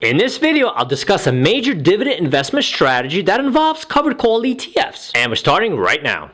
In this video, I'll discuss a major dividend investment strategy that involves covered call ETFs, and we're starting right now.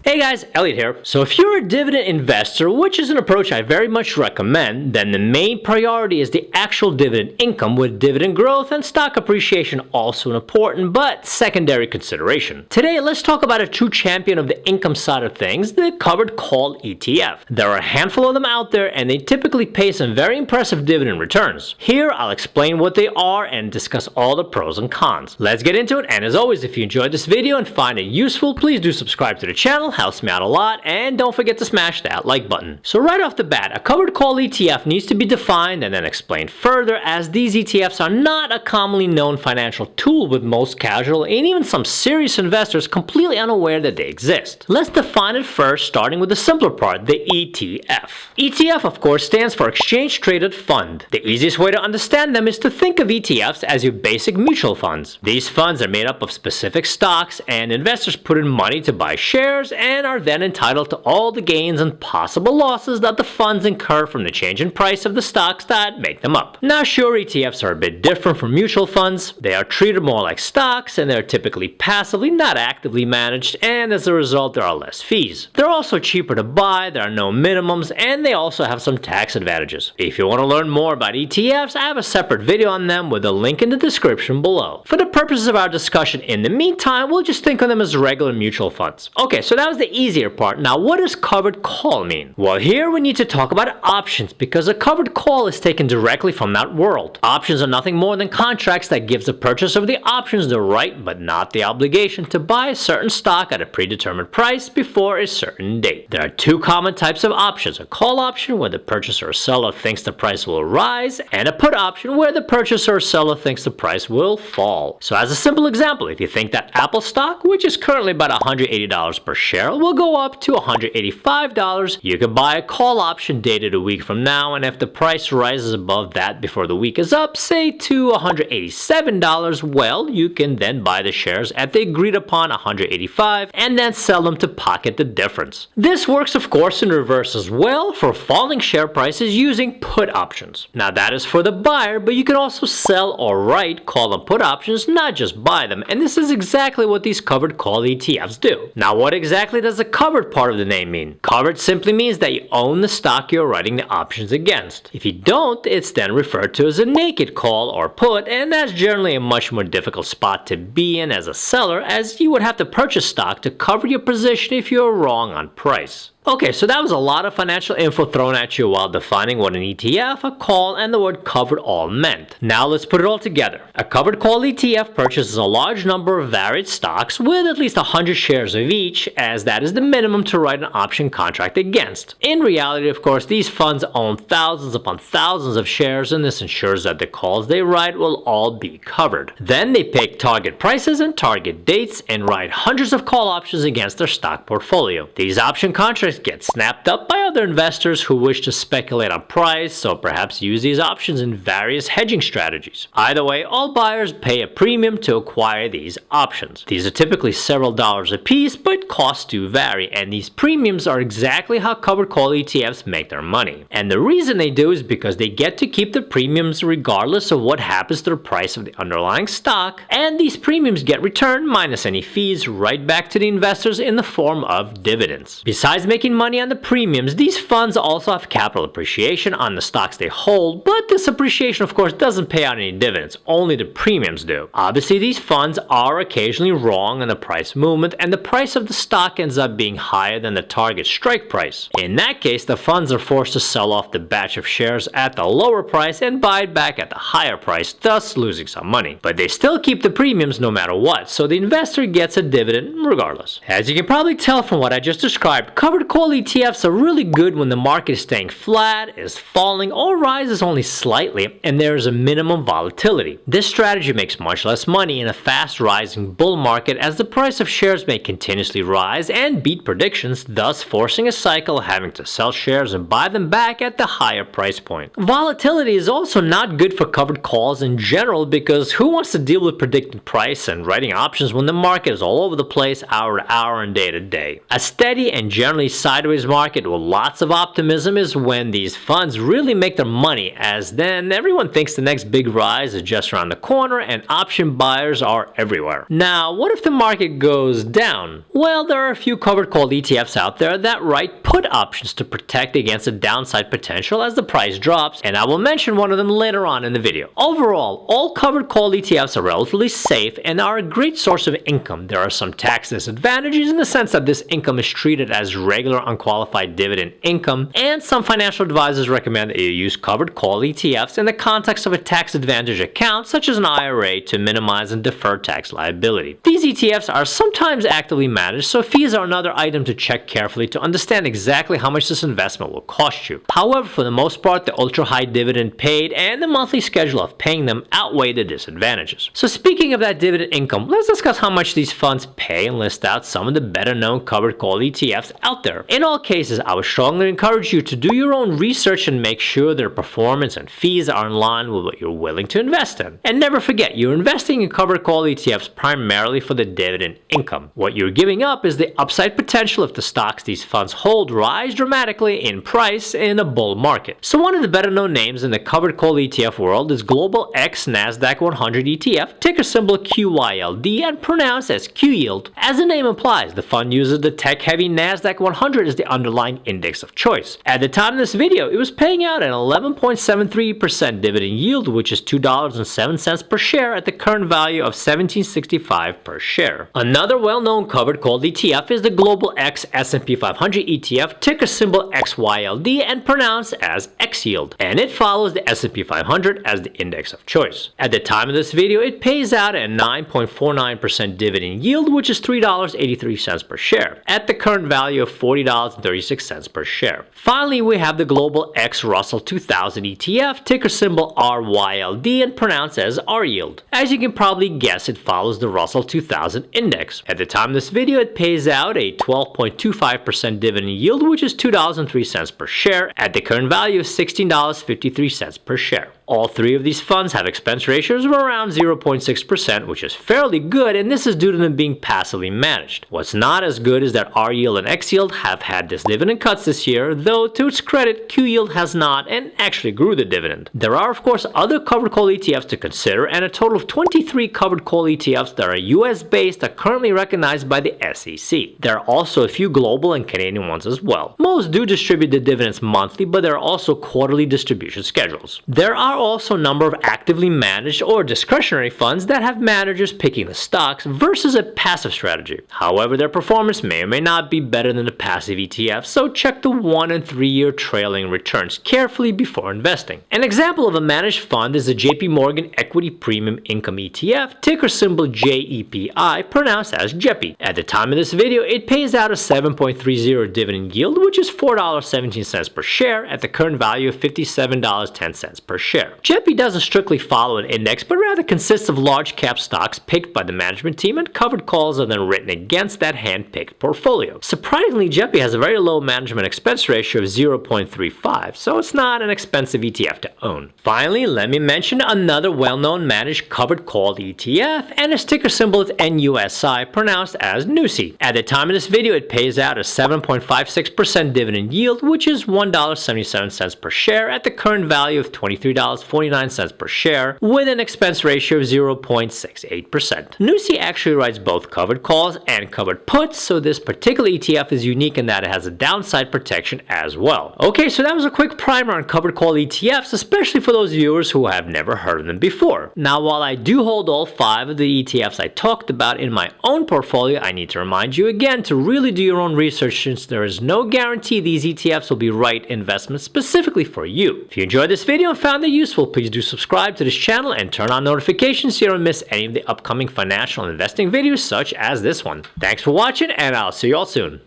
Hey guys, Elliot here. So if you're a dividend investor, which is an approach I very much recommend, then the main priority is the actual dividend income, with dividend growth and stock appreciation also an important but secondary consideration. Today, let's talk about a true champion of the income side of things, the covered call ETF. There are a handful of them out there and they typically pay some very impressive dividend returns. Here, I'll explain what they are and discuss all the pros and cons. Let's get into it, and as always, if you enjoyed this video and find it useful, please do subscribe to the channel. Helps me out a lot, and don't forget to smash that like button. So right off the bat, a covered call ETF needs to be defined and then explained further, as these ETFs are not a commonly known financial tool, with most casual and even some serious investors completely unaware that they exist. Let's define it first, starting with the simpler part, the ETF. ETF, of course, stands for Exchange Traded Fund. The easiest way to understand them is to think of ETFs as your basic mutual funds. These funds are made up of specific stocks, and investors put in money to buy shares and are then entitled to all the gains and possible losses that the funds incur from the change in price of the stocks that make them up. Now sure, ETFs are a bit different from mutual funds. They are treated more like stocks, and they're typically passively, not actively managed, and as a result there are less fees. They're also cheaper to buy, there are no minimums, and they also have some tax advantages. If you want to learn more about ETFs, I have a separate video on them with a link in the description below. For the purposes of our discussion in the meantime, we'll just think of them as regular mutual funds. Okay, so that was the easier part. Now, what does covered call mean? Well, here we need to talk about options, because a covered call is taken directly from that world. Options are nothing more than contracts that gives the purchaser of the options the right but not the obligation to buy a certain stock at a predetermined price before a certain date. There are two common types of options: a call option, where the purchaser or seller thinks the price will rise, and a put option, where the purchaser or seller thinks the price will fall. So as a simple example, if you think that Apple stock, which is currently about $180 per share, will go up to $185, you could buy a call option dated a week from now, and if the price rises above that before the week is up, say to $187, well, you can then buy the shares at the agreed upon $185 and then sell them to pocket the difference. This works, of course, in reverse as well for falling share prices using put options. Now that is for the buyer, but you can also sell or write call and put options, not just buy them, and this is exactly what these covered call ETFs do. Now, what exactly does the covered part of the name mean? Covered simply means that you own the stock you're writing the options against. If you don't, it's then referred to as a naked call or put, and that's generally a much more difficult spot to be in as a seller, as you would have to purchase stock to cover your position if you're wrong on price. Okay, so that was a lot of financial info thrown at you while defining what an ETF, a call, and the word covered all meant. Now let's put it all together. A covered call ETF purchases a large number of varied stocks with at least 100 shares of each, as that is the minimum to write an option contract against. In reality, of course, these funds own thousands upon thousands of shares, and this ensures that the calls they write will all be covered. Then they pick target prices and target dates and write hundreds of call options against their stock portfolio. These option contracts get snapped up by other investors who wish to speculate on price, or perhaps use these options in various hedging strategies. Either way, all buyers pay a premium to acquire these options. These are typically several dollars a piece, but costs do vary, and these premiums are exactly how covered call ETFs make their money. And the reason they do is because they get to keep the premiums regardless of what happens to the price of the underlying stock, and these premiums get returned minus any fees right back to the investors in the form of dividends. Besides making money on the premiums, these funds also have capital appreciation on the stocks they hold, but this appreciation, of course, doesn't pay out any dividends, only the premiums do. Obviously, these funds are occasionally wrong on the price movement, and the price of the stock ends up being higher than the target strike price. In that case, the funds are forced to sell off the batch of shares at the lower price and buy it back at the higher price, thus losing some money. But they still keep the premiums no matter what, so the investor gets a dividend regardless. As you can probably tell from what I just described, covered call ETFs are really good when the market is staying flat, is falling, or rises only slightly, and there is a minimum volatility. This strategy makes much less money in a fast rising bull market, as the price of shares may continuously rise and beat predictions, thus forcing a cycle of having to sell shares and buy them back at the higher price point. Volatility is also not good for covered calls in general, because who wants to deal with predicting price and writing options when the market is all over the place hour to hour and day to day? A steady and generally sideways market with lots of optimism is when these funds really make their money, as then everyone thinks the next big rise is just around the corner and option buyers are everywhere. Now, what if the market goes down? Well, there are a few covered call ETFs out there that write put options to protect against the downside potential as the price drops, and I will mention one of them later on in the video. Overall, all covered call ETFs are relatively safe and are a great source of income. There are some tax disadvantages in the sense that this income is treated as regular unqualified dividend income, and some financial advisors recommend that you use covered call ETFs in the context of a tax advantage account such as an IRA to minimize and defer tax liability. These ETFs are sometimes actively managed, so fees are another item to check carefully to understand exactly how much this investment will cost you. However, for the most part, the ultra-high dividend paid and the monthly schedule of paying them outweigh the disadvantages. So speaking of that dividend income, let's discuss how much these funds pay and list out some of the better known covered call ETFs out there. In all cases, I would strongly encourage you to do your own research and make sure their performance and fees are in line with what you're willing to invest in. And never forget, you're investing in covered call ETFs primarily for the dividend income. What you're giving up is the upside potential if the stocks these funds hold rise dramatically in price in a bull market. So one of the better known names in the covered call ETF world is Global X Nasdaq 100 ETF, ticker symbol QYLD and pronounced as QYLD. As the name implies, the fund uses the tech-heavy Nasdaq 100 as the underlying index of choice. At the time of this video, it was paying out an 11.73% dividend yield, which is $2.07 per share at the current value of $17.65 per share. Another well-known covered call ETF is the Global X S&P 500 ETF, ticker symbol XYLD and pronounced as XYLD, and it follows the S&P 500 as the index of choice. At the time of this video, it pays out a 9.49% dividend yield, which is $3.83 per share, at the current value of $40.36 per share. Finally, we have the Global X Russell 2000 ETF, ticker symbol RYLD and pronounced as RYLD. As you can probably guess, it follows the Russell 2000 index. At the time of this video, it pays out a 12.25% dividend yield, which is $2.03 per share, at the current value of $16.53 per share. All three of these funds have expense ratios of around 0.6%, which is fairly good, and this is due to them being passively managed. What's not as good is that RYLD and XYLD have had this dividend cuts this year, though to its credit, QYLD has not and actually grew the dividend. There are of course other covered call ETFs to consider, and a total of 23 covered call ETFs that are US based are currently recognized by the SEC. There are also a few global and Canadian ones as well. Most do distribute the dividends monthly, but there are also quarterly distribution schedules. There are also a number of actively managed or discretionary funds that have managers picking the stocks versus a passive strategy. However, their performance may or may not be better than the passive ETF, so check the 1 and 3 year trailing returns carefully before investing. An example of a managed fund is the JP Morgan Equity Premium Income ETF, ticker symbol JEPI, pronounced as JEPI. At the time of this video, it pays out a 7.30 dividend yield, which is $4.17 per share at the current value of $57.10 per share. JEPI doesn't strictly follow an index, but rather consists of large cap stocks picked by the management team, and covered calls are then written against that hand-picked portfolio. Surprisingly, JEPI has a very low management expense ratio of 0.35, so it's not an expensive ETF to own. Finally, let me mention another well-known managed covered call ETF, and its ticker symbol is NUSI, pronounced as NUSI. At the time of this video, it pays out a 7.56% dividend yield, which is $1.77 per share at the current value of $23.49 per share, with an expense ratio of 0.68%. NUSI actually writes both covered calls and covered puts, so this particular ETF is unique in that it has a downside protection as well. Okay, so that was a quick primer on covered call ETFs, especially for those viewers who have never heard of them before. Now, while I do hold all 5 of the ETFs I talked about in my own portfolio, I need to remind you again to really do your own research, since there is no guarantee these ETFs will be right investments specifically for you. If you enjoyed this video and found it useful, please do subscribe to this channel and turn on notifications so you don't miss any of the upcoming financial and investing videos such as this one. Thanks for watching, and I'll see you all soon.